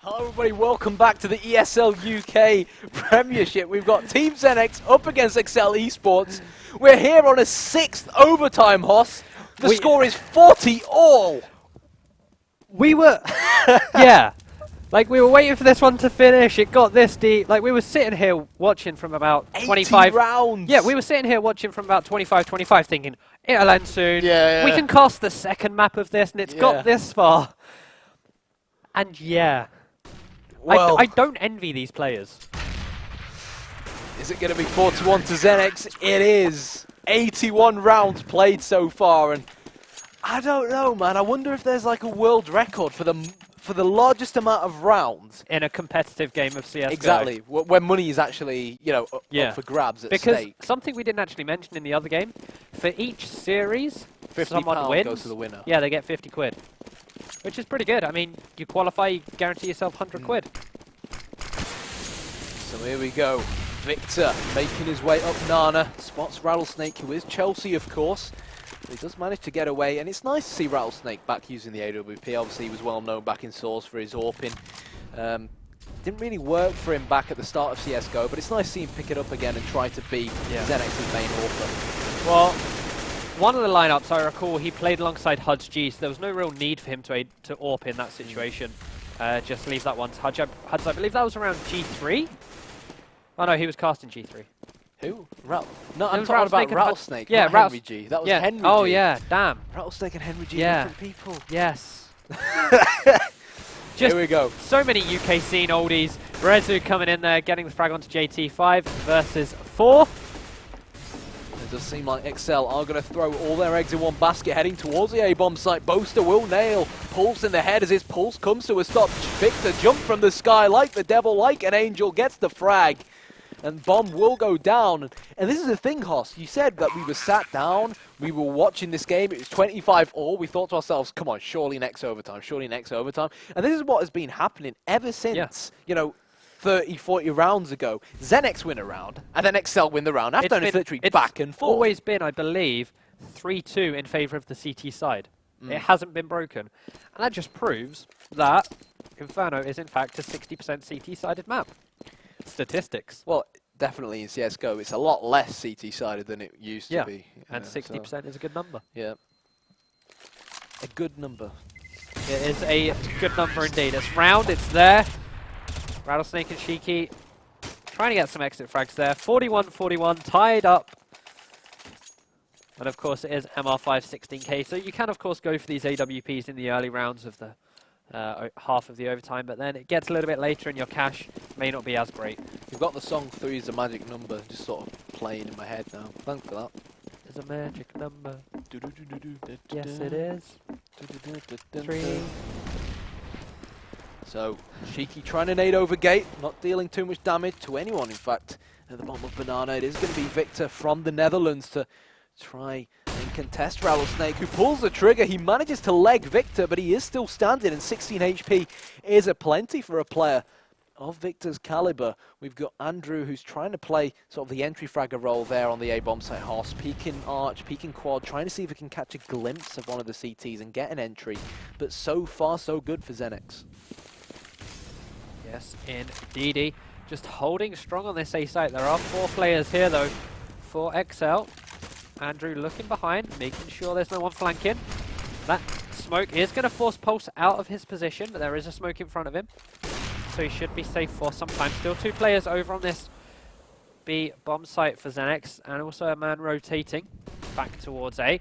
Hello everybody, welcome back to the ESL UK Premiership. We've got Team XENEX up against exceL eSports. We're here on a 6th overtime, Hoss. The score is 40-all. We were, yeah, like we were waiting for this one to finish. It got this deep. Like we were sitting here watching from about 25 rounds. Yeah, we were sitting here watching from about 25 thinking, it'll end soon. Yeah. We can cast the second map of this and it's got this far. And yeah. Well, I don't envy these players. Is it going to be 41 to XENEX? It is. 81 rounds played so far, and I don't know, man. I wonder if there's like a world record for the largest amount of rounds in a competitive game of CSGO. Exactly, when money is actually, you know, up for grabs at stake. Because something we didn't actually mention in the other game, for each series, someone £50 wins. goes to the winner. Yeah, they get 50 quid. Which is pretty good. I mean, you qualify, you guarantee yourself 100 quid. So here we go. Victor making his way up Nana. Spots Rattlesnake, who is Chelsea, of course. But he does manage to get away, and it's nice to see Rattlesnake back using the AWP. Obviously, he was well known back in Source for his AWPing. Didn't really work for him back at the start of CSGO, but it's nice to see him pick it up again and try to be XENEX's main AWPer. Well, one of the lineups, I recall, he played alongside Hudge G, so there was no real need for him to AWP in that situation. Just leave that one to Hudge. I believe that was around G3? Oh no, he was casting G3. Who? No, I'm talking about Rattlesnake, yeah, not Henry G. That was Henry G. Oh yeah, damn. Rattlesnake and Henry G, different people. Yes. Here we go. So many UK scene oldies. Rezu coming in there, getting the frag onto JT. 5 versus 4. It does seem like exceL are going to throw all their eggs in one basket, heading towards the A-bomb site. Boaster will nail. Pulse in the head as his pulse comes to a stop. Victor jump from the sky like the devil, like an angel, gets the frag. And bomb will go down. And this is the thing, Hoss. You said that we were sat down, we were watching this game, it was 25-all. We thought to ourselves, come on, surely next overtime, surely next overtime. And this is what has been happening ever since, you know, 30, 40 rounds ago. XENEX win a round, and then exceL win the round after, and it's literally back and forth. It's always been, I believe, 3-2 in favour of the CT side. It hasn't been broken. And that just proves that Inferno is, in fact, a 60% CT-sided map. Statistics. Well, definitely in CSGO, it's a lot less CT-sided than it used to be. And 60% is a good number. Yeah. A good number. It is a good number indeed. It's round, it's there. Rattlesnake and Shiki trying to get some exit frags there. 41-41, tied up. And of course it is MR5 16k, so you can of course go for these AWPs in the early rounds of the half of the overtime, but then it gets a little bit later and your cash may not be as great. You've got the song 3 is a magic number just sort of playing in my head now. Thanks for that. It's a magic number. Yes it is. 3. So, Shiki trying to nade over gate, not dealing too much damage to anyone, in fact. At the bottom of Banana, it is going to be Victor from the Netherlands to try and contest Rattlesnake, who pulls the trigger. He manages to leg Victor, but he is still standing, and 16 HP is a plenty for a player of Victor's caliber. We've got Andrew, who's trying to play sort of the entry fragger role there on the A-bomb site. Hoss peeking arch, peeking quad, trying to see if he can catch a glimpse of one of the CTs and get an entry. But so far, so good for XENEX. Yes, indeedy. Just holding strong on this A site. There are 4 players here, though, for exceL. Andrew looking behind, making sure there's no one flanking. That smoke is going to force Pulse out of his position, but there is a smoke in front of him. So he should be safe for some time. Still 2 players over on this B bomb site for XENEX, and also a man rotating back towards A.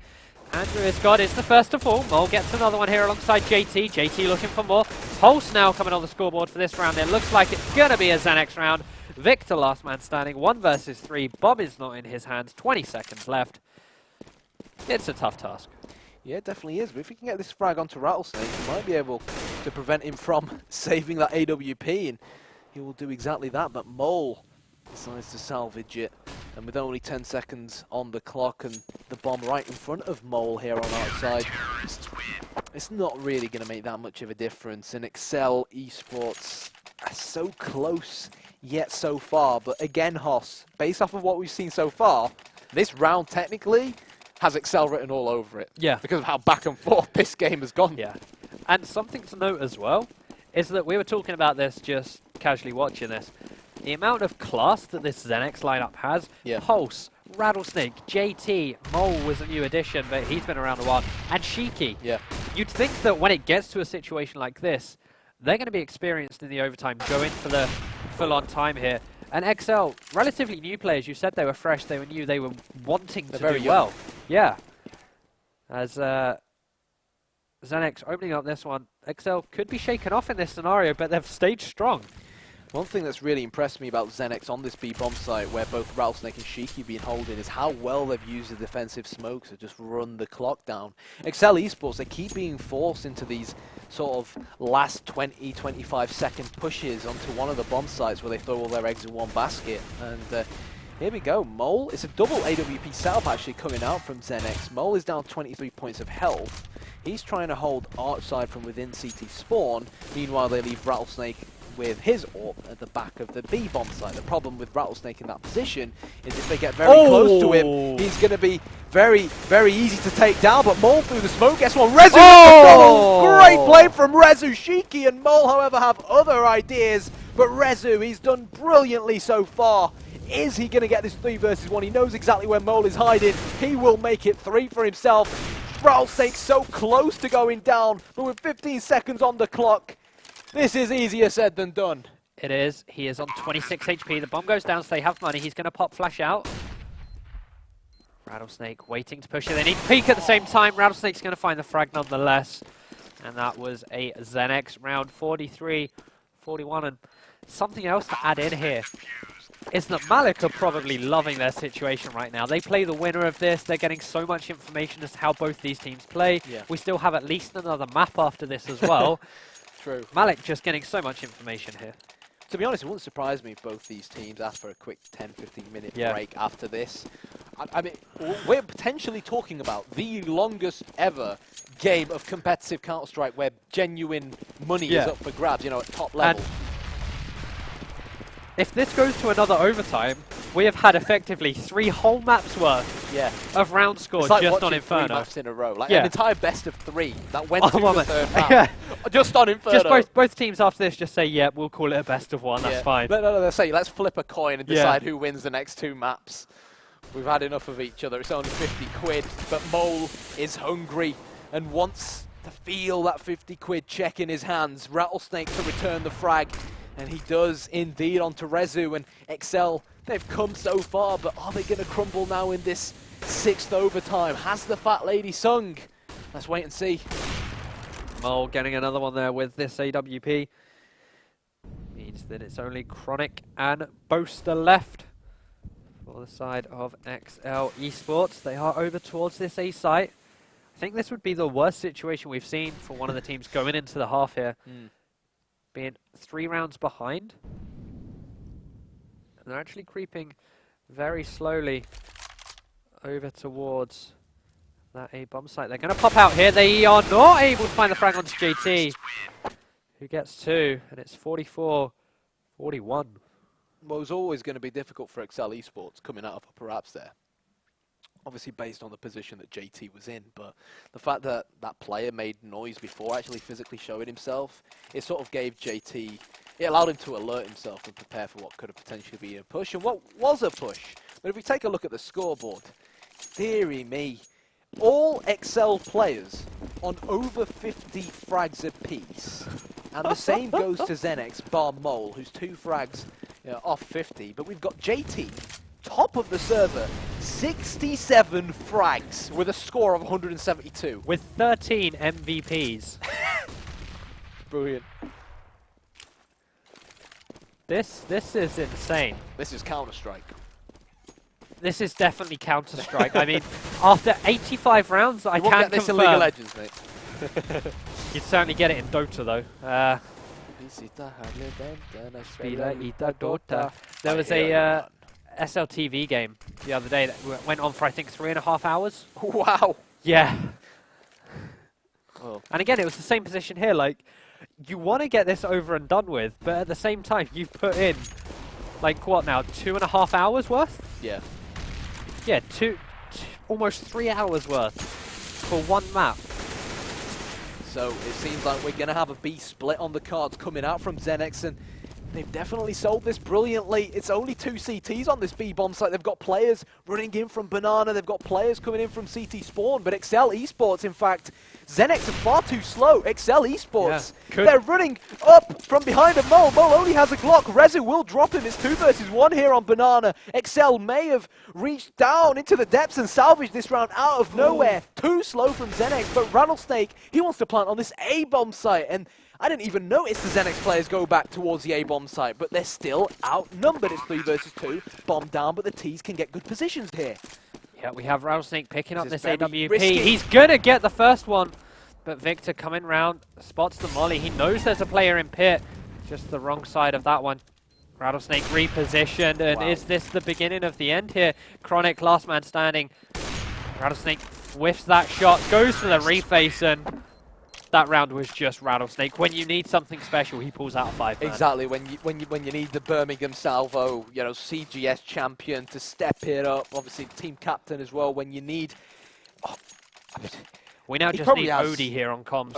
Andrew has got it's the first to fall. Mole gets another one here alongside JT. JT looking for more. Pulse now coming on the scoreboard for this round. It looks like it's going to be a XENEX round. Victor last man standing, 1 versus 3. Bomb is not in his hands. 20 seconds left. It's a tough task. Yeah, it definitely is. But if we can get this frag onto Rattlesnake, we might be able to prevent him from saving that AWP, and he will do exactly that. But Mole decides to salvage it, and with only 10 seconds on the clock and the bomb right in front of Mole here on our side, it's not really going to make that much of a difference. And exceL eSports are so close yet so far. But again, Hoss, based off of what we've seen so far, this round technically has exceL written all over it. Yeah. Because of how back and forth this game has gone. Yeah. And something to note as well is that we were talking about this just casually watching this. The amount of class that this XENEX lineup has, Pulse, Rattlesnake, JT, Mole was a new addition, but he's been around a while, and Shiki. Yeah. You'd think that when it gets to a situation like this, they're going to be experienced in the overtime, going for the full-on time here. And exceL, relatively new players, you said they were fresh, they were new, they were wanting to do well. Yeah. As XENEX opening up this one, exceL could be shaken off in this scenario, but they've stayed strong. One thing that's really impressed me about XENEX on this B-bomb site, where both Rattlesnake and Shiki have been holding, is how well they've used the defensive smokes to just run the clock down. exceL eSports, they keep being forced into these sort of last 20, 25 second pushes onto one of the bomb sites where they throw all their eggs in one basket. And here we go, Mole, it's a double AWP setup actually coming out from XENEX. Mole is down 23 points of health. He's trying to hold Archside from within CT spawn. Meanwhile, they leave Rattlesnake with his AWP at the back of the B-bomb site. The problem with Rattlesnake in that position is if they get very close to him, he's going to be very, very easy to take down. But Mole through the smoke gets one. Rezu with the goal! Great play from Rezu. Shiki and Mole, however, have other ideas. But Rezu, he's done brilliantly so far. Is he going to get this 3 versus 1? He knows exactly where Mole is hiding. He will make it 3 for himself. Rattlesnake so close to going down, but with 15 seconds on the clock, this is easier said than done. It is. He is on 26 HP. The bomb goes down, so they have money. He's going to pop flash out. Rattlesnake waiting to push it. They need to peek at the same time. Rattlesnake's going to find the frag nonetheless. And that was a XENEX round 43, 41. And something else to add in here is that Malik are probably loving their situation right now. They play the winner of this. They're getting so much information as to how both these teams play. Yeah. We still have at least another map after this as well. True. Malik just getting so much information here. To be honest, it wouldn't surprise me if both these teams asked for a quick 10-15 minute break after this. I mean, we're potentially talking about the longest ever game of competitive Counter-Strike where genuine money is up for grabs, you know, at top level. And if this goes to another overtime, we have had effectively 3 whole maps worth of round score like just on Inferno. 3 maps in a row, like an entire best of 3 that went to the third map. Just on Inferno. Just both teams after this just say, yeah, we'll call it a best of 1, that's fine. No, they say, let's flip a coin and decide who wins the next 2 maps. We've had enough of each other. It's only 50 quid, but Mole is hungry and wants to feel that 50 quid check in his hands. Rattlesnake to return the frag. And he does indeed onto Rezu and exceL. They've come so far, but are they going to crumble now in this 6th overtime? Has the fat lady sung? Let's wait and see. Mole getting another one there with this AWP. Means that it's only Chronic and Boaster left for the side of exceL eSports. They are over towards this A site. I think this would be the worst situation we've seen for one of the teams going into the half here. Being 3 rounds behind. And they're actually creeping very slowly over towards that A bomb site. They're going to pop out here. They are not able to find the frag onto JT, who gets 2, and it's 44-41. Well, it was always going to be difficult for exceL eSports coming out of upper apps there. Obviously based on the position that JT was in, but the fact that that player made noise before actually physically showing himself, it sort of gave JT, it allowed him to alert himself and prepare for what could have potentially been a push, and what was a push. But if we take a look at the scoreboard, dearie me, all exceL players on over 50 frags apiece, and the same goes to XENEX bar Mole, who's 2 frags off 50, but we've got JT, top of the server, 67 frags with a score of 172. With 13 MVPs. Brilliant. This is insane. This is Counter-Strike. This is definitely Counter-Strike. I mean, after 85 rounds, I can't get this in League of Legends, mate. You'd certainly get it in Dota, though. There was a SLTV game the other day that went on for, I think, 3.5 hours. Wow. Yeah. Well. And again, it was the same position here. Like, you want to get this over and done with, but at the same time, you've put in, like, what now, 2.5 hours worth? Yeah. Yeah, almost 3 hours worth for one map. So it seems like we're going to have a B split on the cards coming out from XENEX, and they've definitely sold this brilliantly. It's only 2 CTs on this B bomb site. They've got players running in from Banana. They've got players coming in from CT Spawn. But exceL eSports, in fact, XENEX are far too slow. exceL eSports, they're running up from behind a Mole. Mole only has a Glock. Rezu will drop him. It's 2 versus 1 here on Banana. exceL may have reached down into the depths and salvaged this round out of nowhere. Too slow from XENEX. But Rattlesnake, he wants to plant on this A bomb site. And I didn't even notice the XENEX players go back towards the A-bomb site, but they're still outnumbered. It's 3 versus 2, bomb down, but the T's can get good positions here. Yeah, we have Rattlesnake picking up this AWP. Risky. He's gonna get the first one, but Victor coming round, spots the molly. He knows there's a player in pit, just the wrong side of that one. Rattlesnake repositioned, and is this the beginning of the end here? Chronic, last man standing. Rattlesnake whiffs that shot, goes for the reface, and that round was just Rattlesnake. When you need something special, he pulls out a 5-man. Exactly. When you need the Birmingham Salvo, you know, CGS champion to step it up. Obviously, team captain as well. When you need, we now just need Odie here on comms.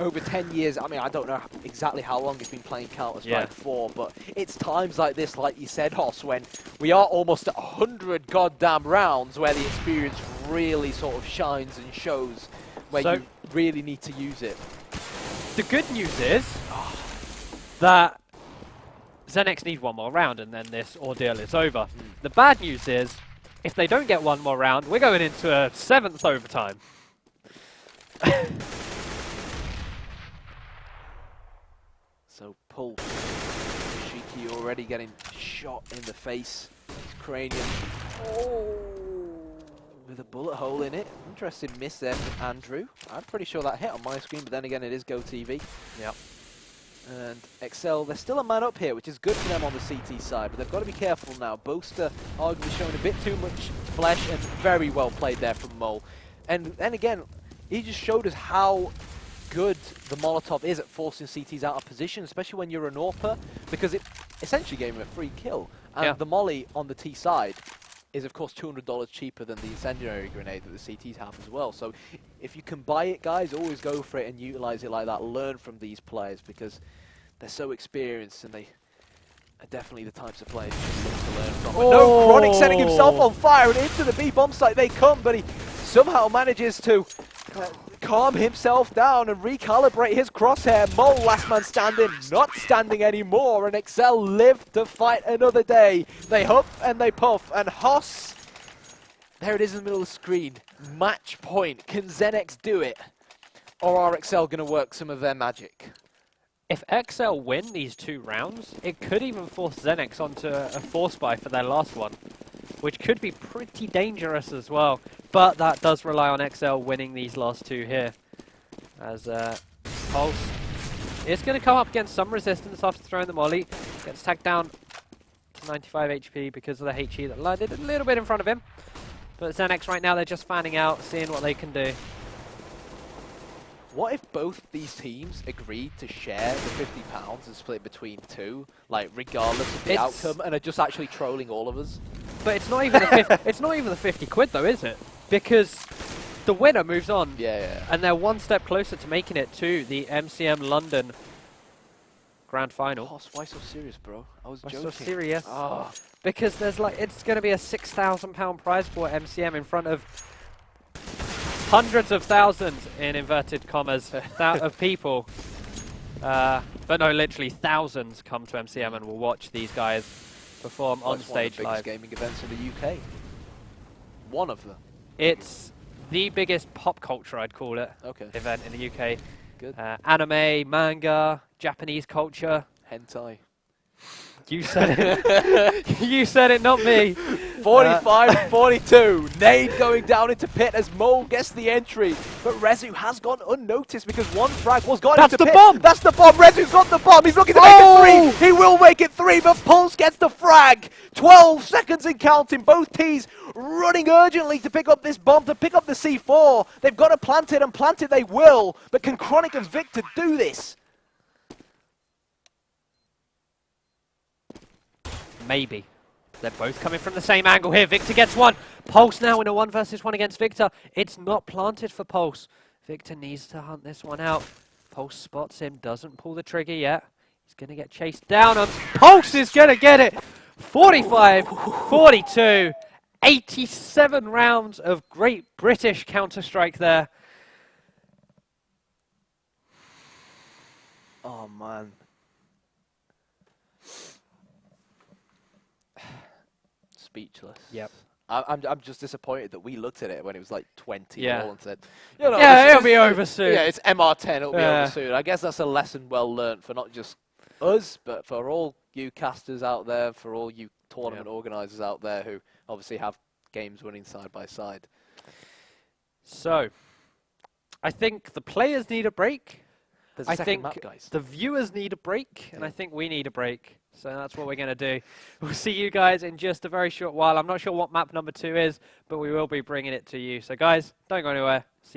Over 10 years. I mean, I don't know exactly how long he's been playing Counter-Strike for, but it's times like this, like you said, Hoss, when we are almost at 100 goddamn rounds, where the experience really sort of shines and shows, where you really need to use it. The good news is that XENEX need 1 more round and then this ordeal is over. The bad news is, if they don't get 1 more round, we're going into a 7th overtime. So pull. Shiki already getting shot in the face. His cranium. Oh, with a bullet hole in it. Interesting miss there from Andrew. I'm pretty sure that hit on my screen, but then again it is GoTV. Yep. And exceL, they're still a man up here, which is good for them on the CT side, but they've got to be careful now. Boaster arguably showing a bit too much flesh, and very well played there from Mole. And then again, he just showed us how good the Molotov is at forcing CTs out of position, especially when you're an AWPer, because it essentially gave him a free kill. And the molly on the T side is of course $200 cheaper than the incendiary grenade that the CTs have as well. So if you can buy it, guys, always go for it and utilize it like that. Learn from these players because they're so experienced and they are definitely the types of players you just need to learn from. But no, Chronic setting himself on fire, and into the B bomb site they come, but he somehow manages to calm himself down and recalibrate his crosshair. Mole, last man standing, not standing anymore, and exceL live to fight another day. They huff and they puff, and Hoss, there it is in the middle of the screen. Match point. Can XENEX do it? Or are exceL going to work some of their magic? If exceL win these 2 rounds, it could even force XENEX onto a force buy for their last one, which could be pretty dangerous as well. But that does rely on exceL winning these last 2 here. As Pulse is going to come up against some resistance after throwing the molly. Gets tagged down to 95 HP because of the HE that landed a little bit in front of him. But XENEX right now, they're just fanning out, seeing what they can do. What if both these teams agreed to share the £50 and split between 2, like regardless of the outcome, and are just actually trolling all of us? But it's not even the 50, it's not even the 50 quid though, is it? Because the winner moves on, and they're 1 step closer to making it to the MCM London Grand Final. Oh, why so serious, bro? I was joking. So serious? Oh. Because there's it's going to be a £6,000 prize for MCM in front of hundreds of thousands, in inverted commas, of people. But no, literally thousands come to MCM and will watch these guys perform on stage live. One of the biggest gaming events in the UK. One of them. It's the biggest pop culture, I'd call it, event in the UK. Good. Anime, manga, Japanese culture. Hentai. You said it. You said it, not me. 45-42. Nade going down into pit as Mole gets the entry. But Rezu has gone unnoticed because 1 frag was gone into pit. That's the bomb! That's the bomb. Rezu's got the bomb. He's looking to make it 3. He will make it 3, but Pulse gets the frag. 12 seconds and counting. Both T's running urgently to pick up this bomb, to pick up the C4. They've got to plant it, and plant it they will. But can Chronic and Victor do this? Maybe. They're both coming from the same angle here. Victor gets 1. Pulse now in a 1 versus 1 against Victor. It's not planted for Pulse. Victor needs to hunt this one out. Pulse spots him, doesn't pull the trigger yet. He's going to get chased down, and Pulse is going to get it! 45-42. 87 rounds of great British Counter-Strike there. Oh, man. Speechless. Yep. I'm just disappointed that we looked at it when it was like 20 Yeah. all and said, you know, Yeah, it'll be over soon. Yeah, it's MR10, it'll be over soon. I guess that's a lesson well learned for not just us, but for all you casters out there, for all you tournament organisers out there who obviously have games running side by side. So, I think the players need a break. There's a second map, guys. The viewers need a break, and I think we need a break. So that's what we're going to do. We'll see you guys in just a very short while. I'm not sure what map number 2 is, but we will be bringing it to you. So guys, don't go anywhere. See